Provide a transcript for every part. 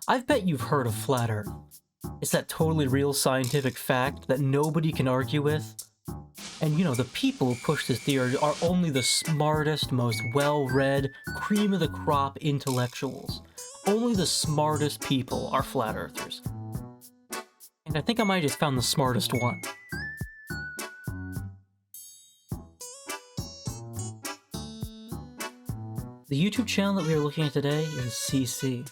I bet you've heard of Flat Earth. It's that totally real scientific fact that nobody can argue with. And the people who push this theory are only the smartest, most well-read, cream of the crop intellectuals. Only the smartest people are flat earthers. And I think I might have just found the smartest one. The YouTube channel that we are looking at today is CC.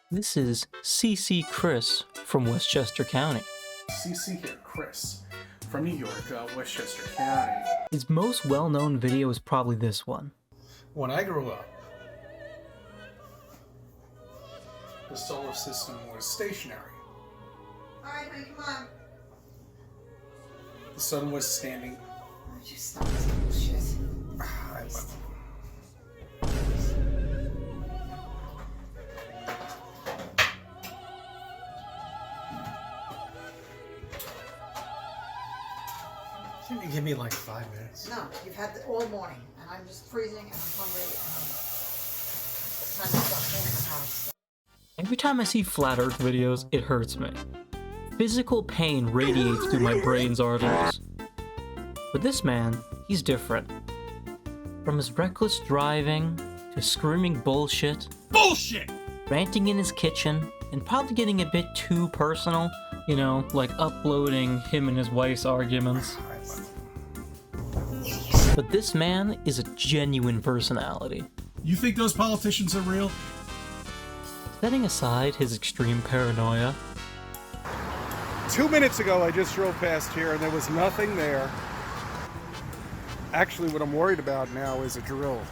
This is CC Chris from Westchester County. CC here, Chris, from New York, Westchester County. His most well-known video is probably this one. When I grew up, the solar system was stationary. Alright, honey, come on. The sun was standing. Oh, just stop this bullshit. Can you give me like 5 minutes? No, you've had it all morning, and I'm just freezing, and I'm hungry, and it's time to stop cleaning the house. Every time I see flat earth videos, it hurts me. Physical pain radiates through my brain's arteries. But this man, he's different. From his reckless driving, to screaming bullshit, ranting in his kitchen, and probably getting a bit too personal, like uploading him and his wife's arguments. But this man is a genuine personality. You think those politicians are real? Setting aside his extreme paranoia, 2 minutes ago, I just drove past here and there was nothing there. Actually, what I'm worried about now is a drill.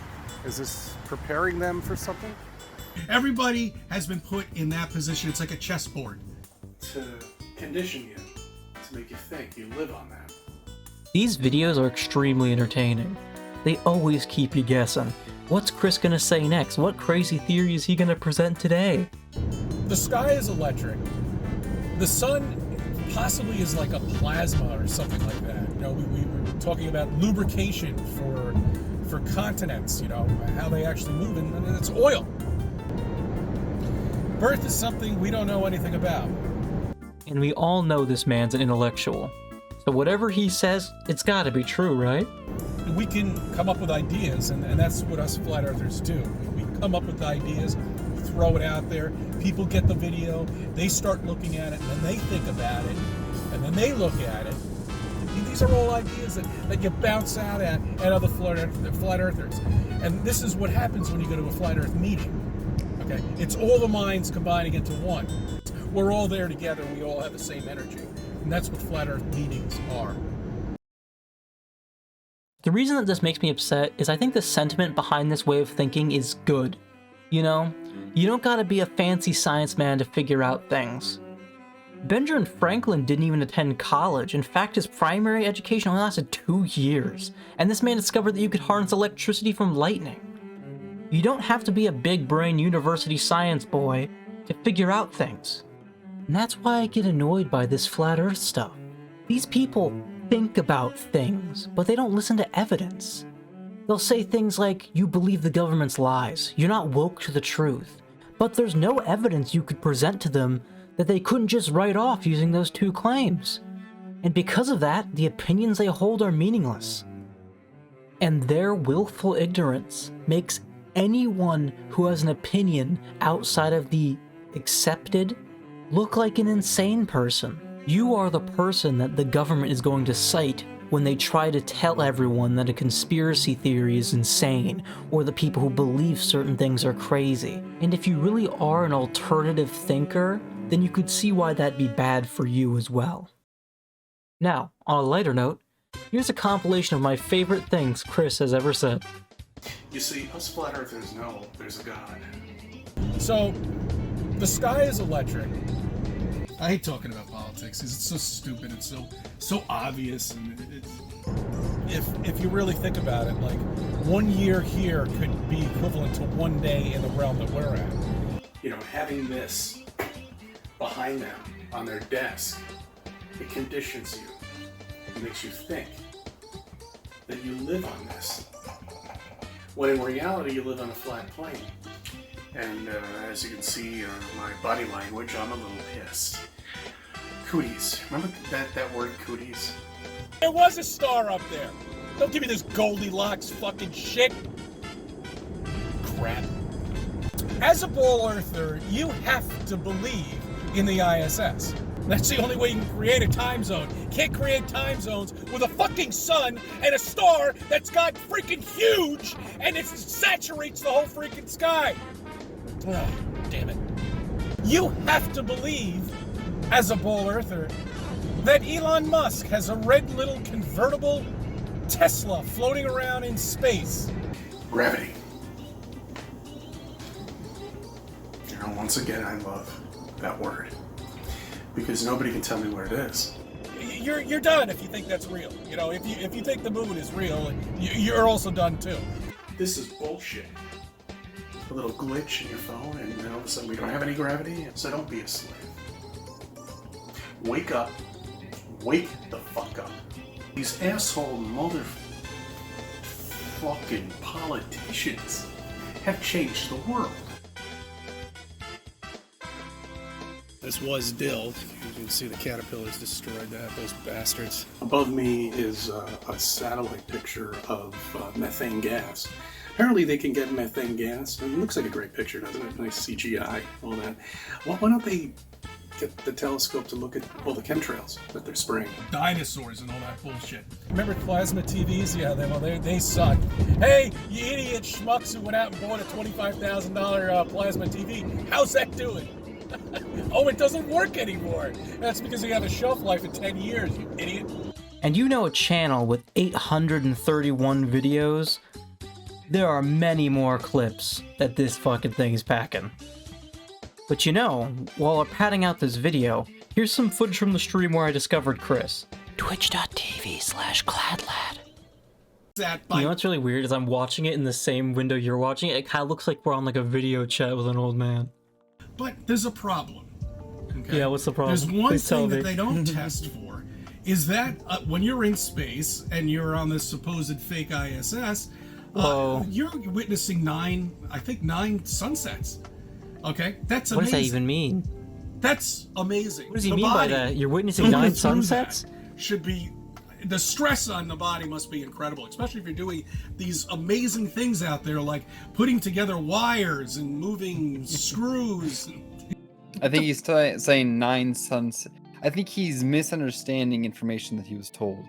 Is this preparing them for something? Everybody has been put in that position. It's like a chessboard. To condition you, to make you think you live on that. these videos are extremely entertaining. They always keep you guessing. What's Chris gonna say next? What crazy theory is he gonna present today? The sky is electric. The sun possibly is like a plasma or something like that. We were talking about lubrication for continents, how they actually move, and it's oil. Birth is something we don't know anything about. And we all know this man's an intellectual. So whatever he says, it's gotta be true, right? We can come up with ideas, and that's what us flat earthers do. We come up with ideas, throw it out there, people get the video, they start looking at it, and then they think about it, and then they look at it. These are all ideas that get bounced out at other flat earthers. And this is what happens when you go to a flat earth meeting. Okay? It's all the minds combining into one. We're all there together, we all have the same energy. And that's what flat earth meetings are. The reason that this makes me upset is I think the sentiment behind this way of thinking is good. You don't gotta be a fancy science man to figure out things. Benjamin Franklin didn't even attend college. In fact, his primary education only lasted 2 years. And this man discovered that you could harness electricity from lightning. You don't have to be a big brain university science boy to figure out things. And that's why I get annoyed by this flat earth stuff. These people think about things, but they don't listen to evidence. They'll say things like, you believe the government's lies, you're not woke to the truth. But there's no evidence you could present to them that they couldn't just write off using those two claims. And because of that, the opinions they hold are meaningless. And their willful ignorance makes anyone who has an opinion outside of the accepted look like an insane person. You are the person that the government is going to cite when they try to tell everyone that a conspiracy theory is insane, or that people who believe certain things are crazy. And if you really are an alternative thinker, then you could see why that'd be bad for you as well. Now, on a lighter note, here's a compilation of my favorite things Chris has ever said. You see, us flat earthers know there's a God. So, the sky is electric. I hate talking about politics because it's so stupid and so obvious. And if you really think about it, like 1 year here could be equivalent to 1 day in the realm that we're at. Having this behind them on their desk, it conditions you. It makes you think that you live on this. When in reality, you live on a flat plane. And as you can see on my body language, I'm a little pissed. Cooties. Remember that word, cooties? There was a star up there. Don't give me this Goldilocks fucking shit. Crap. As a ball earther, you have to believe in the ISS. That's the only way you can create a time zone. Can't create time zones with a fucking sun and a star that's got freaking huge and it saturates the whole freaking sky. Oh, damn it. You have to believe, as a ball earther, that Elon Musk has a red little convertible Tesla floating around in space. Gravity. You know, once again, I love that word. Because nobody can tell me what it is. You're done if you think that's real. You know, if you think the moon is real, you're also done too. This is bullshit. A little glitch in your phone, and then all of a sudden we don't have any gravity, so don't be a slave. Wake up. Wake the fuck up. These asshole motherfucking politicians have changed the world. This was Dill. You can see the caterpillars destroyed that, those bastards. Above me is a satellite picture of methane gas. Apparently they can get methane gas. It looks like a great picture, doesn't it? Nice CGI, all that. Well, why don't they get the telescope to look at all the chemtrails that they're spraying? Dinosaurs and all that bullshit. Remember plasma TVs? Yeah, they suck. Hey, you idiot schmucks who went out and bought a $25,000 plasma TV. How's that doing? Oh, it doesn't work anymore. That's because you have a shelf life of 10 years, you idiot. And you know a channel with 831 videos? There are many more clips that this fucking thing is packing. But you know, while we're padding out this video, here's some footage from the stream where I discovered Chris. Twitch.tv/Cladlad. You know what's really weird is I'm watching it in the same window you're watching it. It kind of looks like we're on like a video chat with an old man. But there's a problem. Okay? Yeah, what's the problem? There's one Please tell thing me. that they don't test for, is that when you're in space and you're on this supposed fake ISS, you're witnessing nine sunsets. Okay? That's amazing. What does that even mean? That's amazing. What does he mean by that? You're witnessing 9 sunsets? Should be... The stress on the body must be incredible, especially if you're doing these amazing things out there, like putting together wires and moving screws. I think he's saying 9 sunsets. I think he's misunderstanding information that he was told.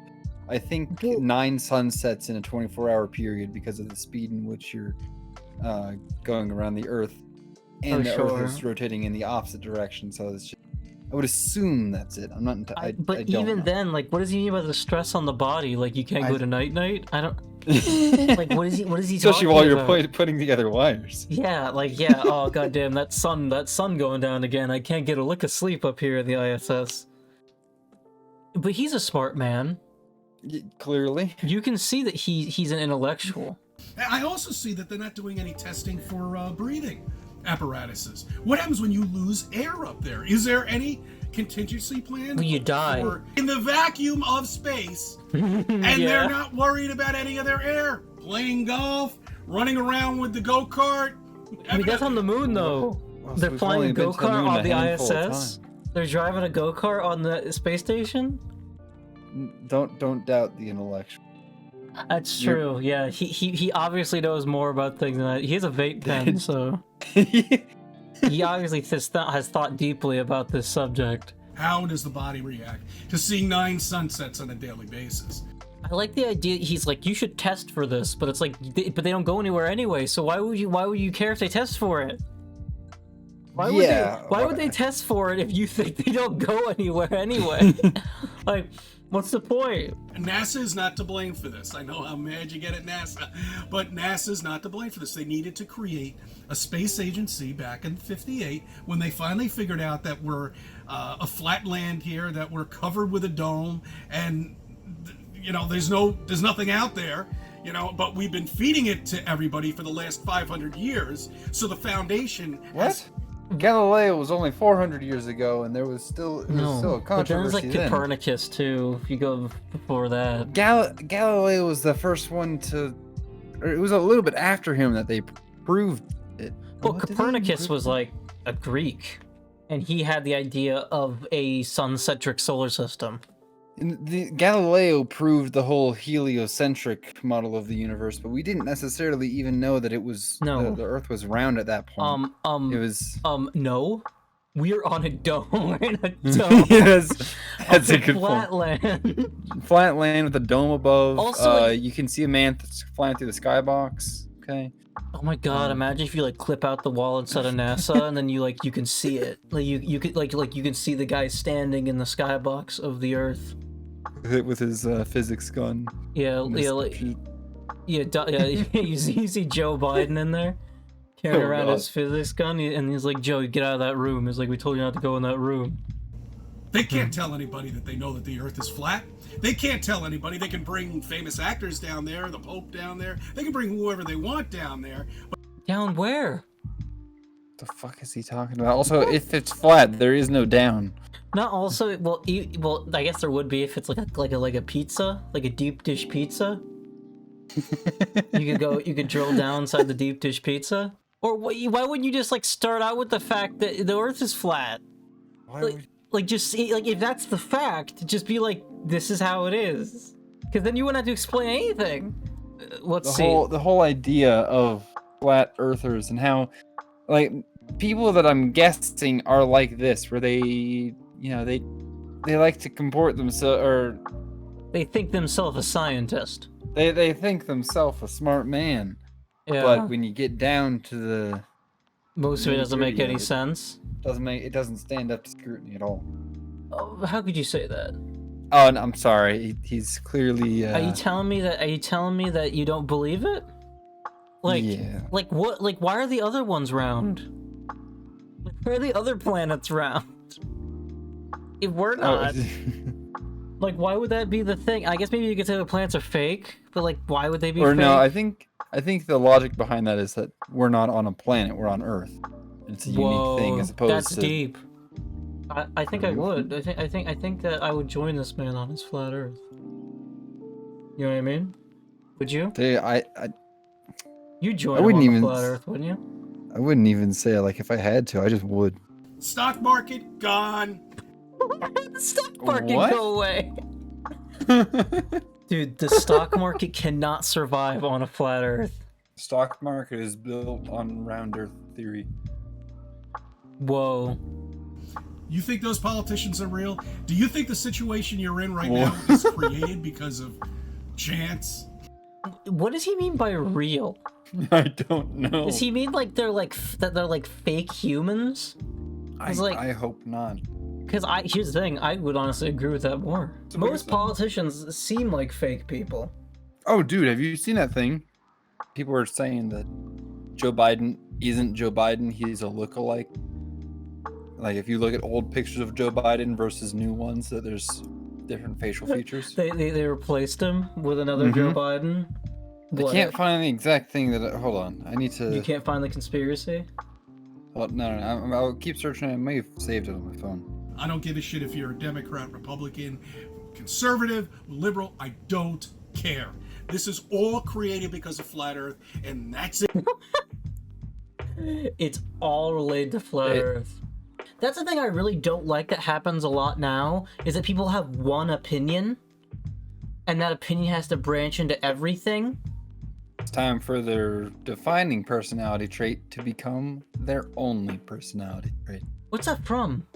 I think 9 sunsets in a 24-hour period because of the speed in which you're going around the Earth, and the Earth is rotating in the opposite direction. So it's just, I would assume that's it. I'm not. I don't even know. then, like, what does he mean by the stress on the body? Like, you can't go to night? I don't. Like, what is he? What is he? Especially talking while you're about? putting together wires. Yeah, like, yeah. Oh goddamn, that sun going down again. I can't get a lick of sleep up here in the ISS. But he's a smart man. Clearly, you can see that he's an intellectual. I also see that they're not doing any testing for breathing apparatuses. What happens when you lose air up there? Is there any contingency plan? Well, you die in the vacuum of space, and they're not worried about any of their air. Playing golf, running around with the go-kart. I mean, that's on the moon, though. Well, they're we've flying only a been to the go-kart moon on a the handful of ISS. They're driving a go-kart on the space station. Don't doubt the intellectual. That's true. Yeah, he obviously knows more about things than I. He has a vape pen, so he obviously has thought deeply about this subject. How does the body react to seeing 9 sunsets on a daily basis? I like the idea. He's like, you should test for this, but it's like, but they don't go anywhere anyway. So why would you care if they test for it? Why would they test for it if you think they don't go anywhere anyway? Like, what's the point? NASA is not to blame for this. I know how mad you get at NASA, but NASA is not to blame for this. They needed to create a space agency back in '58 when they finally figured out that we're a flat land here, that we're covered with a dome, and you know there's nothing out there. You know, but we've been feeding it to everybody for the last 500 years. So the foundation. What? Galileo was only 400 years ago, and there was still a controversy. But then there's like Copernicus too. If you go before that, Galileo was the first one to, or it was a little bit after him that they proved it. Well, What did they Copernicus was improve? like a Greek, and he had the idea of a sun-centric solar system. Galileo proved the whole heliocentric model of the universe, but we didn't necessarily even know that it was No. the Earth was round at that point. It was No, we're on a dome. We're in a dome. yes, that's a It's good point. flat land. Flat land with a dome above. Also, you can see a man flying through the skybox. Okay. Oh my god! Imagine if you like clip out the wall inside of NASA, and then you can see it. Like you could you can see the guy standing in the skybox of the Earth. With his physics gun. Yeah, and yeah, his- you see Joe Biden in there carrying Oh, around God. his physics gun, and he's like, "Joe, get out of that room." He's like, "We told you not to go in that room." They can't tell anybody that they know that the Earth is flat. They can't tell anybody. They can bring famous actors down there, the Pope down there. They can bring whoever they want down there. Down where? What the fuck is he talking about? Also, if it's flat, there is no down. Not also well. Well, I guess there would be if it's like a pizza, like a deep dish pizza. You could drill down inside the deep dish pizza. Or why wouldn't you just like start out with the fact that the Earth is flat? Why Like, would... like just see, like if that's the fact, just be like, this is how it is. Because then you wouldn't have to explain anything. Let's see. the whole idea of flat earthers and how, like, people that I'm guessing are like this, where they like to comport themselves, or They think themselves a scientist. they think themselves a smart man. Yeah. But when you get down to the Most of it doesn't make nitty-gritty any of it. sense. it doesn't stand up to scrutiny at all. Oh, how could you say that? Oh, and I'm sorry. He's clearly. Are you telling me that you don't believe it? Like, yeah. like what? Like, why are the other ones round? Like, why are the other planets round? If we're not, like, why would that be the thing? I guess maybe you could say the planets are fake, but like, why would they be Or fake? no, I think the logic behind that is that we're not on a planet, we're on Earth. It's a unique thing as opposed that's to deep. I think I would. I think that I would join this man on his flat Earth. You know what I mean? Would you? I You join him wouldn't on the even flat Earth, wouldn't you? I wouldn't even say, like, if I had to, I just would. Stock market gone. The stock market What? go away. Dude, the stock market cannot survive on a flat Earth. Stock market is built on round Earth theory. Whoa. You think those politicians are real? Do you think the situation you're in right now is created because of chance? What does he mean by real? I don't know. Does he mean like they're like that they're like fake humans? I hope not. Because here's the thing, I would honestly agree with that more. Most politicians seem like fake people. Oh, dude, have you seen that thing? People are saying that Joe Biden isn't Joe Biden, he's a lookalike. Like, if you look at old pictures of Joe Biden versus new ones, that there's different facial features. They replaced him with another Joe Biden. I What? can't find the exact thing that. Hold on, I need to. You can't find the conspiracy? Oh, no. I'll keep searching. I may have saved it on my phone. I don't give a shit if you're a Democrat, Republican, conservative, liberal. I don't care. This is all created because of flat Earth, and that's it. It's all related to flat Earth. That's the thing I really don't like that happens a lot now, is that people have one opinion, and that opinion has to branch into everything. It's time for their defining personality trait to become their only personality trait. What's that from?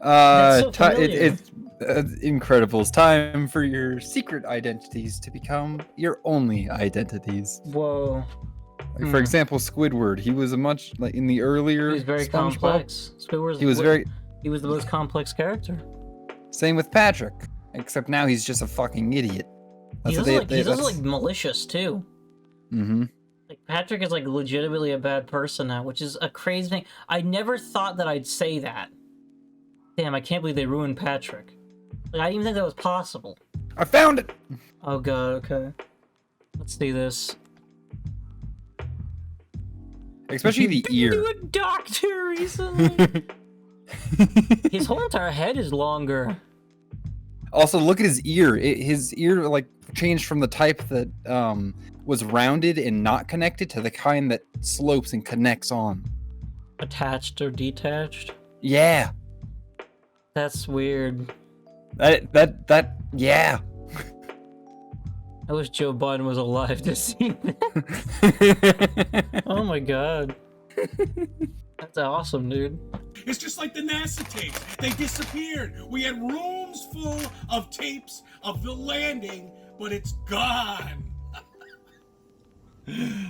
That's so familiar. It's incredible. It's time for your secret identities to become your only identities. Whoa. Like, for example, Squidward. He was a much like in the earlier. He was very SpongeBob, complex. Squidward's He was very. He was the most complex character. Same with Patrick, except now he's just a fucking idiot. He's also like malicious too. Mm-hmm. Like Patrick is like legitimately a bad person now, which is a crazy thing. I never thought that I'd say that. Damn, I can't believe they ruined Patrick. Like, I didn't even think that was possible. I found it. Oh god, okay. Let's do this. Especially the Been ear. to a doctor recently. His whole entire head is longer. Also, look at his ear. His ear like changed from the type that was rounded and not connected to the kind that slopes and connects on. Attached or detached? Yeah. That's weird. Yeah. I wish Joe Biden was alive to see that. Oh my god. That's awesome, dude. It's just like the NASA tapes. They disappeared. We had rooms full of tapes of the landing, but it's gone.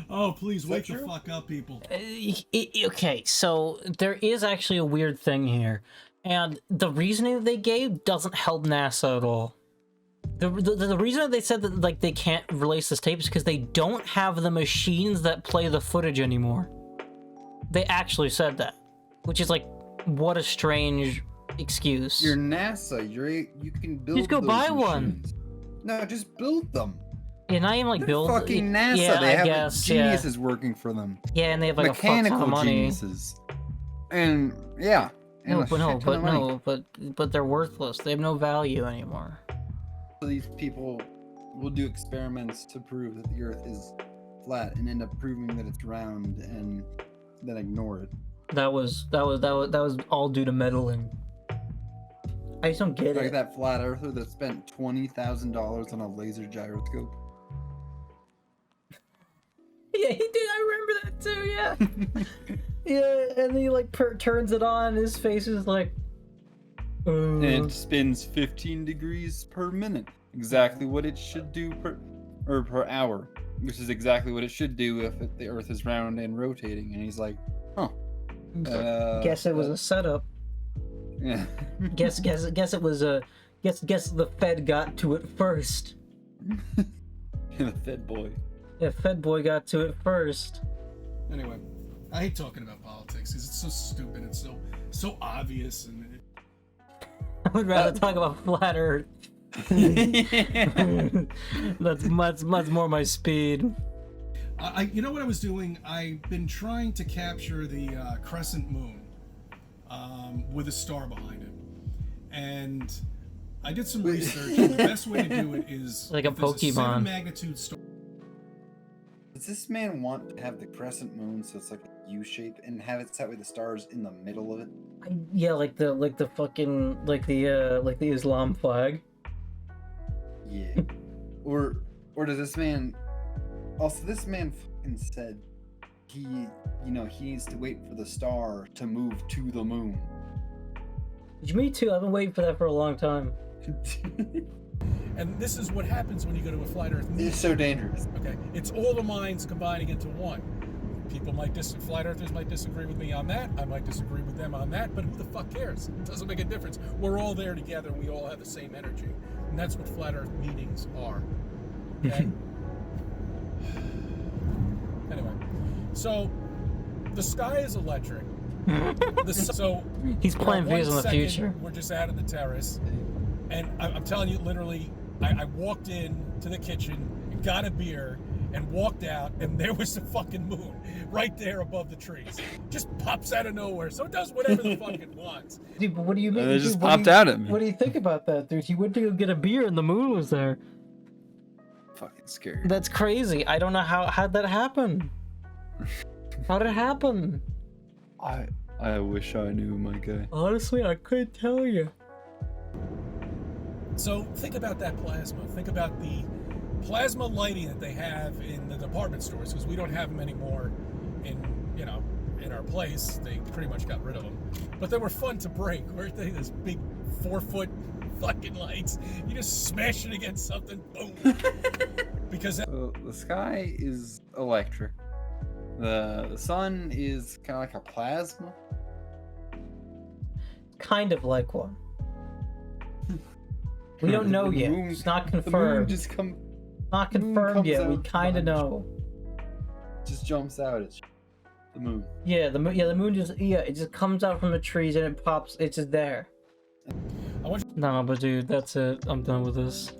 Oh, please wake the fuck up, people. Okay, so there is actually a weird thing here. And the reasoning that they gave doesn't help NASA at all. The reason that they said that like they can't release this tape is because they don't have the machines that play the footage anymore. They actually said that, which is like, what a strange excuse. You're NASA. You can build. Just go those buy machines. one. No, just build them. Yeah, not even like They're build. fucking NASA. Yeah, they I have guess, geniuses working for them. Yeah, and they have like Mechanical a fuck ton of money. geniuses. And yeah. And But they're worthless. They have no value anymore. So these people will do experiments to prove that the Earth is flat and end up proving that it's round and then ignore it. That was all due to meddling. I just don't get Like it. that flat earther that spent $20,000 on a laser gyroscope. Yeah, he did. I remember that too. Yeah. Yeah, and he like turns it on. His face is like. And it spins 15 degrees per minute. Exactly what it should do per hour. Which is exactly what it should do if the Earth is round and rotating. And he's like, huh. Guess it was a setup. Yeah. Guess it was a. Guess the Fed got to it first. The Fed boy. Yeah, Fed boy got to it first. Anyway, I hate talking about politics because it's so stupid. It's so obvious, and I would rather talk about flat Earth. That's much more my speed. you know what I was doing? I've been trying to capture the crescent moon with a star behind it, and I did some research. And the best way to do it is Like a if there's Pokemon. 7 magnitude star. Does this man want to have the crescent moon so it's like a U shape and have it set with the stars in the middle of it? Yeah, like the fucking like the Islam flag. Yeah. or does this man also this man fucking said he needs to wait for the star to move to the moon. Me too. I've been waiting for that for a long time. And this is what happens when you go to a flat Earth meeting. It's so dangerous. Okay, it's all the minds combining into one. Flat Earthers might disagree with me on that. I might disagree with them on that. But who the fuck cares? It doesn't make a difference. We're all there together. We all have the same energy, and that's what flat Earth meetings are. Okay. Anyway, so the sky is electric. So He's playing for 1 videos in the second, future. We're just out on the terrace, and I'm telling you, literally, I walked in to the kitchen, got a beer, and walked out, and there was the fucking moon right there above the trees. Just pops out of nowhere, so it does whatever the fuck it wants. Dude, but what do you mean? It just Dude, what do popped you- out at me. What do you think about that, dude? He went to go get a beer and the moon was there. Fucking scary. That's crazy. I don't know how'd that happen. How did it happen? I wish I knew, my guy. Honestly, I couldn't tell you. So think about that plasma. Think about the plasma lighting that they have in the department stores, because we don't have them anymore in our place. They pretty much got rid of them. But they were fun to break, weren't they? Those big 4-foot fucking lights. You just smash it against something, boom. Because So the sky is electric. The sun is kind of like a plasma. Kind of like one. We don't know The yet. moon- It's not The moon confirmed. just Not the moon confirmed comes yet. We out kind of behind know. just jumps out at you. The moon. Yeah, the moon. Yeah, the moon just. Yeah, it just comes out from the trees and it pops. It's just there. I want No, but dude, that's it. I'm done with this.